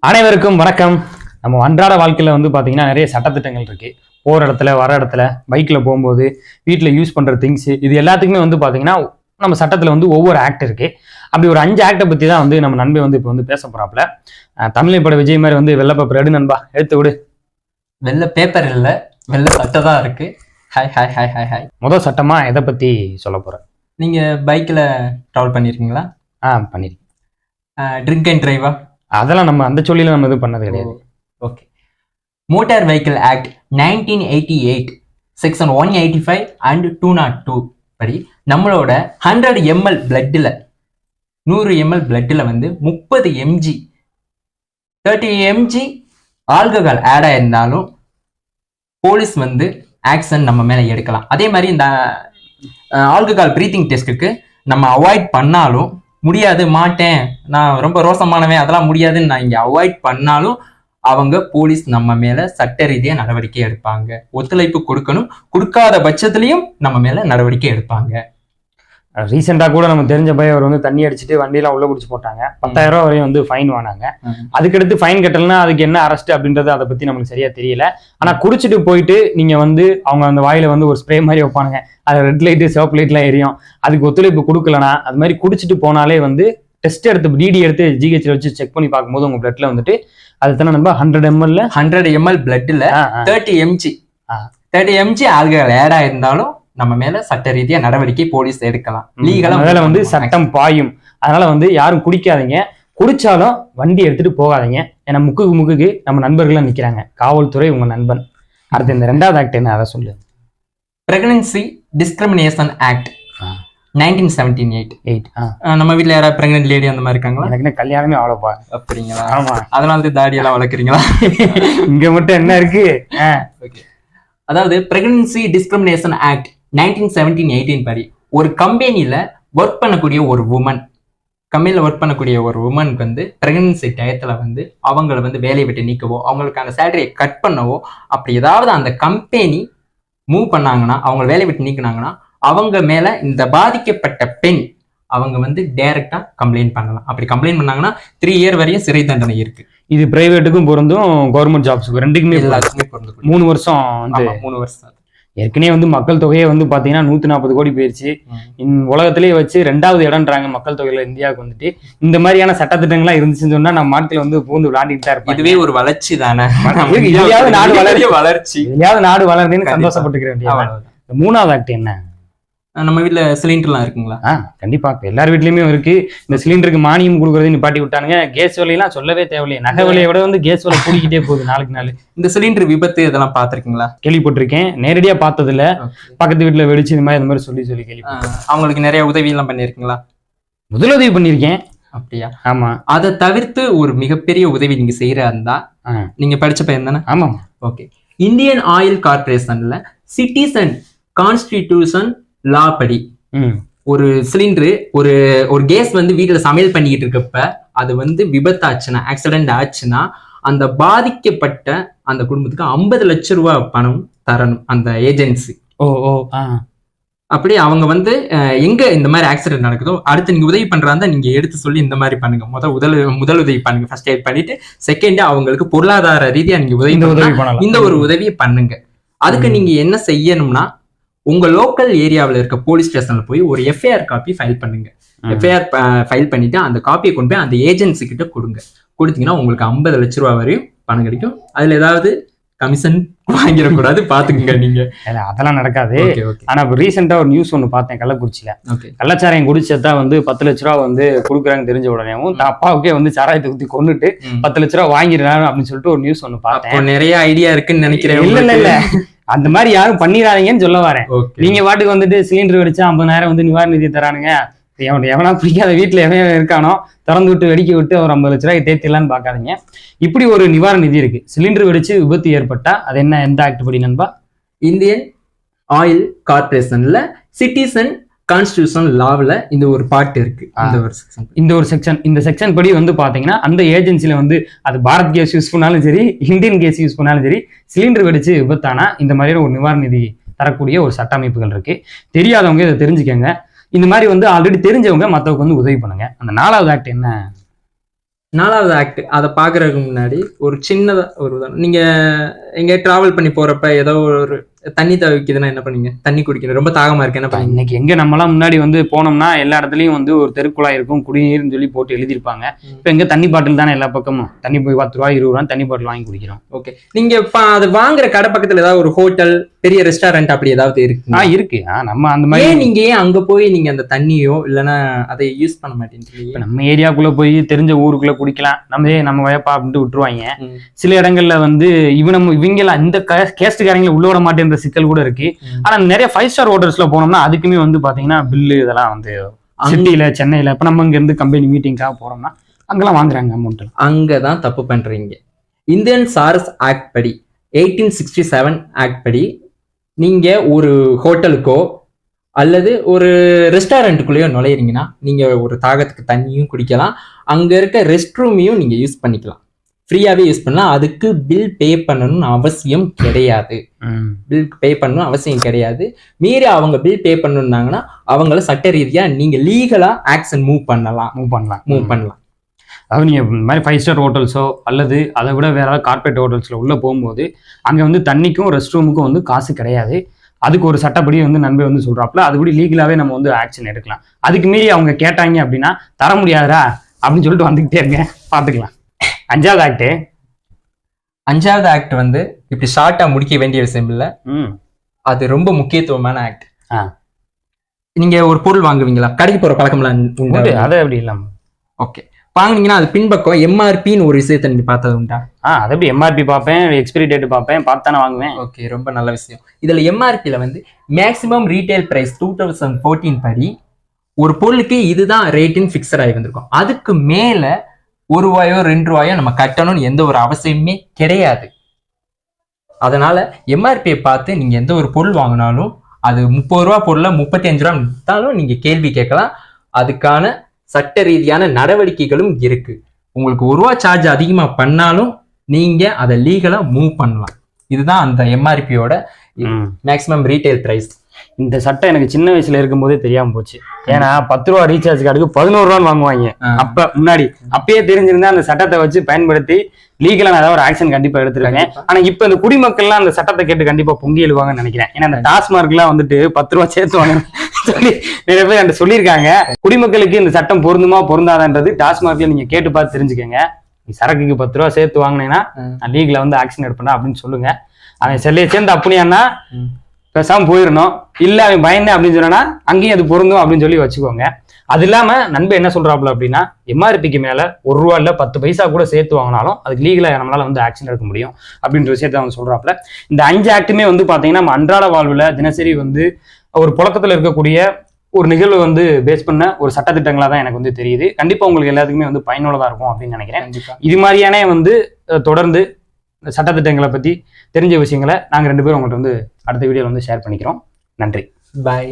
அனைவருக்கும் வணக்கம். நம்ம அன்றாட வாழ்க்கையில வந்து பாத்தீங்கன்னா நிறைய சட்டத்திட்டங்கள் இருக்கு. போற இடத்துல வர இடத்துல பைக்ல போகும்போது வீட்டுல யூஸ் பண்ற திங்ஸ் இது எல்லாத்துக்குமே வந்து பாத்தீங்கன்னா நம்ம சட்டத்துல வந்து ஒவ்வொரு ஆக்ட் இருக்கு. அப்படி ஒரு 5 ஆக்டை பத்தி தான் வந்து நம்ம நண்பை வந்து இப்போ வந்து பேச போறாப்புல. தமிழ் பட விஜய் மாதிரி வந்து வெள்ளை பேப்பர் எடு நண்பா, எடுத்து விடு. வெள்ளை பேப்பர் இல்ல, வெள்ளை சட்டை தான் இருக்கு. Hi hi hi hi hi. முதல் சட்டமா எதை பத்தி சொல்ல போற? நீங்க பைக்ல டிராவல் பண்ணிருக்கீங்களா? பண்ணிருக்கேன். ட்ரிங்க் அண்ட் டிரைவா? அதெல்லாம் நம்ம அந்த சொல்லில நம்ம இது பண்ணது கிடையாது. Okay. Motor vehicle act 1988 section 185 and 202 படி நம்மளோட 100 ml பிளட்ல 100 ml பிளட்ல வந்து 30 mg 30 mg ஆல்கஹால் ஆட் ஆயிருந்தாலும் போலீஸ் வந்து ஆக்ஷன் நம்ம மேல எடுக்கலாம். அதே மாதிரி இந்த ஆல்கஹால் பிரீத்திங் டெஸ்ட்டுக்கு நம்ம அவாய்ட் பண்ணாலும் முடியாது, மாட்டேன், நான் ரொம்ப ரோசமானவன், அதெல்லாம் முடியாதுன்னு நான் இங்க அவாய்ட் பண்ணாலும் அவங்க போலீஸ் நம்ம மேல சட்ட ரீதியா நடவடிக்கை எடுப்பாங்க. ஒத்துழைப்பு கொடுக்கணும், கொடுக்காத பட்சத்திலையும் நம்ம மேல நடவடிக்கை எடுப்பாங்க. ரீசெண்டா கூட நம்ம தெரிஞ்ச பையன் அவர் வந்து தண்ணி அடிச்சுட்டு வண்டியெல்லாம் உள்ள குடிச்சு போட்டாங்க. 10,000 ரூபாய் வரையும் வந்து ஃபைன் வாங்கினாங்க. அதுக்கடுத்து ஃபைன் கட்டலன்னா அதுக்கு என்ன அரெஸ்ட் அப்படின்றது அதை பத்தி நமக்கு சரியா தெரியல. ஆனா குடிச்சிட்டு போயிட்டு நீங்க வந்து அவங்க அந்த வாயில வந்து ஒரு ஸ்ப்ரே மாதிரி வைப்பானுங்க, அது ரெட் லைட்டு சிவப்பு லைட்லாம் எரியும். அதுக்கு ஒத்துழைப்பு கொடுக்கலனா அது மாதிரி குடிச்சிட்டு போனாலே வந்து டெஸ்ட் எடுத்து டிடி எடுத்து ஜிஹெச்ல வச்சு செக் பண்ணி பார்க்கும்போது உங்க பிளட்ல வந்துட்டு அது தானே நம்ம 100 ml பிளட்ல 30 mg ஆல்கஹால் ஆட் ஆயிருந்தாலும் நம்ம மேல சட்ட ரீதியா நடவடிக்கை போலீஸ் எடுக்கலாம். லீகலா முதல்ல வந்து சட்டம் பாயும். அதனால வந்து யாரும் குடிக்காதீங்க, குடிச்சாலும் வண்டி எடுத்துட்டு போகாதீங்க. ஏன்னா முக்குக்கு நம்ம நண்பர்கள்லாம் நிக்கிறாங்க. காவல்துறை உங்க நண்பன். அடுத்து இந்த 2வது ஆக்ட் என்ன, அதை சொல்லு. Pregnancy discrimination act 1978. நம்ம வீட்டுல யாராவது பிரெக்னன்ட் லேடி அந்த மாதிரி இருக்காங்களா? எனக்கு கல்யாணமே அவ்வளோப்பா. அப்படிங்களா? ஆமா. அதனால தாடி எல்லாம் வளர்க்குறீங்களா? இங்க மட்டும் என்ன இருக்கு? அதாவது பிரெக்னன்சி டிஸ்கிரிமினேஷன் ஆக்ட் 1917 படி ஒரு கம்பெனில ஒர்க் பண்ணக்கூடிய ஒரு உமன், கம்பெனில ஒர்க் பண்ணக்கூடிய ஒரு உமனுக்கு வந்து பிரெக்னன்சி டயத்துல வந்து அவங்கள வந்து வேலையை விட்டு நீக்கவோ அவங்களுக்கான சேலரியை கட் பண்ணவோ அப்படி ஏதாவது அந்த கம்பெனி மூவ் பண்ணாங்கன்னா, அவங்க வேலையை விட்டு நீக்கினாங்கன்னா அவங்க மேல இந்த பாதிக்கப்பட்ட பெண் அவங்க வந்து டைரக்டா கம்ப்ளைண்ட் பண்ணலாம். அப்படி கம்ப்ளைண்ட் பண்ணாங்கன்னா 3 year வரையும் சிறை தண்டனை இருக்கு. இது பிரைவேட்டுக்கும் பொருந்தும், கவர்மெண்ட் ஜாப்ஸுக்கு ரெண்டுக்குமே எல்லாத்துக்குமே பொருந்தும். 3 வருஷம் வந்து 3 வருஷம். ஏற்கனவே வந்து மக்கள் தொகையை வந்து பாத்தீங்கன்னா 140 கோடி போயிருச்சு. உலகத்திலேயே வச்சு 2வது இடம்ன்றாங்க மக்கள் தொகையில இந்தியாவுக்கு வந்துட்டு. இந்த மாதிரியான சட்டத்திட்டங்கள்லாம் இருந்துச்சுன்னு சொன்னா நம்ம நாட்டில் வந்து பூந்து விளையாடிட்டு தான் இருப்போம். இதுவே ஒரு வளர்ச்சி தானே. வளர்ச்சி எதையாவது நாடு வளருதுன்னு சந்தோஷப்பட்டுக்கிற வேண்டியது. 3வது ஆக்ட் என்ன? நம்ம வீட்டுல சிலிண்டர்லாம் இருக்குங்களா? கண்டிப்பா எல்லார் வீட்லயுமே இருக்கு. இந்த சிலிண்டருக்கு மானியம் கொடுக்கறது நிப்பாட்டி விட்டானுங்க. கேஸ் விலையெல்லாம் சொல்லவே தேவையில்லையே. நகை விலையை விட வந்து கேஸ் விலை கூடிக்கிட்டே போகுது நாளுக்கு நாள். இந்த சிலிண்டர் விபத்து இதெல்லாம் பாத்திருக்கீங்களா? கேள்விப்பட்டிருக்கேன், நேரடியா பார்த்தது இல்ல. பக்கத்து வீட்டுல வெடிச்சு இந்த மாதிரி சொல்லி கேள்வி. அவங்களுக்கு நிறைய உதவி எல்லாம் பண்ணிருக்கீங்களா? முதலுதவி பண்ணிருக்கேன். அப்படியா? ஆமா. அதை தவிர்த்து ஒரு மிகப்பெரிய உதவி நீங்க செய்யறா இருந்தா, நீங்க படிச்ச பையன் தானே? ஆமா. ஓகே. இந்தியன் ஆயில் கார்பரேஷன்ல சிட்டிசன் கான்ஸ்டிடியூஷன் லா படி ஒரு சிலிண்டரு ஒரு கேஸ் வந்து வீட்டுல சமையல் பண்ணிக்கிட்டு இருக்கப்ப அது வந்து விபத்தாச்சுன்னா, ஆக்சிடென்ட் ஆச்சுன்னா அந்த பாதிக்கப்பட்ட அந்த குடும்பத்துக்கு 50 லட்சம் ரூபாய் பணம் தரணும் அந்த ஏஜென்சி. அப்படி அவங்க வந்து எங்க இந்த மாதிரி ஆக்சிடென்ட் நடக்குதோ அடுத்து நீங்க உதவி பண்றாங்க நீங்க எடுத்து சொல்லி இந்த மாதிரி பண்ணுங்க. முதல் உதவி பண்ணுங்க, ஃபர்ஸ்ட் எய்ட் பண்ணிட்டு செகண்ட் அவங்களுக்கு பொருளாதார ரீதியா நீங்க இந்த ஒரு உதவியை பண்ணுங்க. அதுக்கு நீங்க என்ன செய்யணும்னா, உங்க லோக்கல் ஏரியாவில் இருக்க போலீஸ் ஸ்டேஷன்ல போய் ஒரு எஃப்ஐஆர் காப்பி ஃபைல் பண்ணுங்க. எஃப்ஐஆர் ஃபைல் பண்ணிட்டு அந்த காப்பியை கொண்டு போய் அந்த ஏஜென்சி கிட்ட கொடுங்க. கொடுத்தீங்கன்னா உங்களுக்கு 50 லட்சம் ரூபாய் வரையும் பணம் கிடைக்கும். அதுல ஏதாவது கமிஷன் வாங்கிடக்கூடாது, பாத்துக்கங்க நீங்க. அதெல்லாம் நடக்காது. ஆனா இப்ப ரீசெண்டா ஒரு நியூஸ் ஒண்ணு பார்த்தேன். கள்ளக்குறிச்சியில கள்ளச்சாராயம் குடிச்சதா வந்து 10 லட்ச ரூபா வந்து கொடுக்குறாங்க தெரிஞ்ச உடனேவும் அப்பாவுக்கே வந்து சாராயத்தை ஊத்தி கொண்டுட்டு 10 லட்ச ரூபா வாங்கிடுறாங்க அப்படின்னு சொல்லிட்டு ஒரு நியூஸ் ஒண்ணு பார்த்தேன். நிறைய ஐடியா இருக்குன்னு நினைக்கிறேன். இல்ல அந்த மாதிரி யாரும் பண்ணிடாதீங்கன்னு சொல்ல வரேன். நீங்க வாட்டுக்கு வந்துட்டு சிலிண்டர் வெடிச்சா 50,000 வந்து நிவாரண நிதி தரானுங்க. எவனா பிடிக்காத வீட்டுல எவன் இருக்கானோ திறந்து விட்டு வெடிக்க விட்டு ஒரு 50 லட்ச ரூபாய் தேத்திடலான்னு பாக்காதீங்க. இப்படி ஒரு நிவாரண நிதி இருக்கு. சிலிண்டர் வெடிச்சு விபத்து ஏற்பட்டா அது என்ன, எந்த ஆக்ட் படி நண்பா? இந்தியன் ஆயில் கார்பரேஷன்ல சிட்டிசன் கான்ஸ்டிடியூஷன் லாவில் இந்த ஒரு பார்ட் இருக்கு. இந்த செக்ஷன் படி வந்து பாத்தீங்கன்னா அந்த ஏஜென்சில வந்து அது பாரத் கேஸ் யூஸ் பண்ணாலும் சரி, இந்தியன் கேஸ் யூஸ் பண்ணாலும் சரி, சிலிண்டர் வெடிச்சு விபத்தானா இந்த மாதிரியான ஒரு நிவாரண நிதி தரக்கூடிய ஒரு சட்ட அமைப்புகள் இருக்கு. தெரியாதவங்க இதை தெரிஞ்சுக்கங்க. இந்த மாதிரி வந்து ஆல்ரெடி தெரிஞ்சவங்க மற்றவங்க வந்து உதவி பண்ணுங்க. அந்த 4வது ஆக்ட் என்ன? 4வது ஆக்ட் அதை பாக்குறதுக்கு முன்னாடி ஒரு சின்னதா ஒரு உதாரணம். நீங்க எங்க டிராவல் பண்ணி போறப்ப ஏதோ ஒரு தண்ணி தவிக்குதுன்னா என்ன பண்ணீங்க? தண்ணி குடிக்கணும், ரொம்ப தாகமா இருக்கு, என்ன பண்ணீங்க? இன்னைக்கு எங்க நம்மலாம் முன்னாடி வந்து போனோம்னா எல்லா இடத்துலயும் வந்து ஒரு தெருக்குழாய் இருக்கும், குடிநீர்னு சொல்லி போட்டு எழுதிருப்பாங்க. இப்ப எங்க தண்ணி பாட்டில் தானே எல்லா பக்கமும். தண்ணி போய் 10 ரூபா 20 ரூபா தண்ணி பாட்டில் வாங்கி குடிக்கிறோம். ஓகே, நீங்க அது வாங்குற கடை பக்கத்துல ஏதாவது ஒரு ஹோட்டல், பெரிய ரெஸ்டாரண்ட் அப்படி ஏதாவது இருக்கு? இருக்கு. நம்ம அந்த மாதிரி நீங்க ஏன் அங்க போய் நீங்க அந்த தண்ணியோ இல்லைன்னா அதை யூஸ் பண்ண மாட்டேன்னு? நம்ம ஏரியாக்குள்ள போய் தெரிஞ்ச ஊருக்குள்ள குடிக்கலாம், நம்ம வயப்பா அப்படின்ட்டு விட்டுருவாங்க. சில இடங்கள்ல வந்து இவங்க இந்த கேஸ்டுக்காரங்களை உள்ள விட மாட்டேன்ற சிக்கல் கூட இருக்கு. ஆனா நிறைய 5 ஸ்டார் ஹோட்டல்ஸ்ல போனோம்னா அதுக்குமே வந்து பாத்தீங்கன்னா பில்லு இதெல்லாம் வந்து சிட்டியில சென்னையில இப்ப நம்ம இங்க இருந்து கம்பெனி மீட்டிங்காக போறோம்னா அங்கெல்லாம் வாங்குறாங்க அமௌண்ட். அங்கதான் தப்பு பண்றீங்க. இந்தியன் சார்ஸ் ஆக்ட் படி 1867 ஆக்ட் படி நீங்க ஒரு ஹோட்டலுக்கோ அல்லது ஒரு ரெஸ்டாரண்ட்டுக்குள்ளேயோ நுழையிறீங்கன்னா நீங்க ஒரு தாகத்துக்கு தண்ணியும் குடிக்கலாம், அங்க இருக்க ரெஸ்ட் ரூமையும் நீங்க யூஸ் பண்ணிக்கலாம், ஃப்ரீயாவே யூஸ் பண்ணலாம். அதுக்கு பில் பே பண்ணணும்னு அவசியம் கிடையாது. பில் பே பண்ணணும் அவசியம் கிடையாது. மீறி அவங்க பில் பே பண்ணணும்னாங்கன்னா அவங்கள சட்ட ரீதியா நீங்க லீகலா ஆக்ஷன் மூவ் பண்ணலாம். அதாவது நீங்க இந்த மாதிரி 5 ஸ்டார் ஹோட்டல்ஸோ அல்லது அதை விட வேற ஏதாவது கார்பரேட் ஹோட்டல்ஸ்ல உள்ள போகும்போது அங்க வந்து தண்ணிக்கும் ரெஸ்ட் ரூமுக்கும் வந்து காசு கிடையாது. அதுக்கு ஒரு சட்டப்படி வந்து நண்பர் வந்து சொல்றாப்புல, அதுபடி லீகலாவே நம்ம வந்து ஆக்ஷன் எடுக்கலாம். அதுக்கு மீறி அவங்க கேட்டாங்க அப்படின்னா தர முடியாதா அப்படின்னு சொல்லிட்டு வந்துகிட்டே இருங்க, பாத்துக்கலாம். 5வது ஆக்ட் வந்து இப்படி ஷார்ட்டா முடிக்க வேண்டிய விஷயம் இல்ல, அது ரொம்ப முக்கியத்துவமான ஆக்ட். நீங்க ஒரு பொருள் வாங்குவீங்களா? கடைக்கு போற பழக்கம்லாம் உண்டு? அது அப்படி இல்லாம ஓகே, வாங்கினீங்கன்னா அது பின்பக்கம் எம்ஆர்பின்னு ஒரு விஷயத்த நீங்க பார்த்தது உண்டா? அது எப்படி எம்ஆர்பி பார்ப்பேன், எக்ஸ்பிரி டேட் பார்ப்பேன், பார்த்தானே வாங்குவேன். ஓகே, ரொம்ப நல்ல விஷயம். இதுல எம்ஆர்பில வந்து மேக்ஸிமம் ரீட்டைல் பிரைஸ் 2014 படி ஒரு பொருளுக்கு இதுதான் ரேட்டுன்னு ஃபிக்ஸட் ஆகி வந்திருக்கும். அதுக்கு மேல ₹1 ₹2 நம்ம கட்டணும்னு எந்த ஒரு அவசியமே கிடையாது. அதனால எம்ஆர்பியை பார்த்து நீங்க எந்த ஒரு பொருள் வாங்கினாலும் அது ₹30 பொருளை ₹35 வித்தாலும் நீங்க கேள்வி கேட்கலாம். அதுக்கான சட்ட ரீதியான நடவடிக்கைகளும் இருக்கு. உங்களுக்கு ₹1 சார்ஜ் அதிகமா பண்ணாலும் நீங்க அதை லீகலா மூவ் பண்ணலாம். இதுதான் அந்த எம்ஆர்பியோட மேக்ஸிமம் ரீட்டைல் பிரைஸ். இந்த சட்டம் எனக்கு சின்ன வயசுல இருக்கும் போதே தெரியாம போச்சு. ஏன்னா ₹10 ரீசார்ஜ் கார்டுக்கு ₹11 வாங்குவாங்க. அப்ப முன்னாடி அப்பயே தெரிஞ்சிருந்தா அந்த சட்டத்தை வச்சு பயன்படுத்தி லீகலா நான் ஏதாவது ஒரு ஆக்ஷன் கண்டிப்பா எடுத்திருக்கேன். ஆனா இப்ப இந்த குடிமக்கள்லாம் அந்த சட்டத்தை கேட்டு கண்டிப்பா பொங்கி எழுவாங்கன்னு நினைக்கிறேன். ஏன்னா அந்த டாஸ்மார்க் எல்லாம் வந்துட்டு ₹10 சேர்த்துவாங்க சொல்லி நிறைய பேர் என்கிட்ட சொல்லியிருக்காங்க. குடிமக்களுக்கு இந்த சட்டம் பொருந்துமா பொருந்தாதான்றது டாஸ்மார்க்ல நீங்க கேட்டு பார்த்து தெரிஞ்சுக்கங்க. நீ சரக்குக்கு ₹10 சேர்த்து வாங்கினேன்னா நான் லீகலா வந்து ஆக்ஷன் எடுப்பேன் அப்படின்னு சொல்லுங்க. அவன் செல்லையை சேர்ந்து அப்படியானா பேசாம போயிடணும். இல்ல அவன் பயந்தேன் அப்படின்னு சொன்னா அங்கேயும் அது பொருந்தும் அப்படின்னு சொல்லி வச்சுக்கோங்க. அது இல்லாம நண்பர் என்ன சொல்றாப்புல அப்படின்னா எம்ஆர்பிக்கு மேல ₹1 இல்ல 10 பைசா கூட சேர்த்து வாங்கினாலும் அதுக்கு லீகலா நம்மளால வந்து ஆக்ஷன் எடுக்க முடியும் அப்படின்ற விஷயத்த அவங்க சொல்றாப்புல. இந்த 5 ஆக்டுமே வந்து பாத்தீங்கன்னா நம்ம அன்றாட வாழ்வுல தினசரி வந்து ஒரு புழக்கத்துல இருக்கக்கூடிய ஒரு நிகழ்வு வந்து பேஸ் பண்ண ஒரு சட்டத்திட்டங்களா தான் எனக்கு வந்து தெரியுது. கண்டிப்பா உங்களுக்கு எல்லாத்துக்குமே வந்து பயனுள்ளதா இருக்கும் அப்படின்னு நினைக்கிறேன். இது மாதிரியான வந்து தொடர்ந்து சட்டத்திட்டங்களை பத்தி தெரிஞ்ச விஷயங்களை நாங்க 2 பேரும் உங்கள்கிட்ட வந்து அடுத்த வீடியோல வந்து ஷேர் பண்ணிக்கிறோம். நன்றி. பாய்.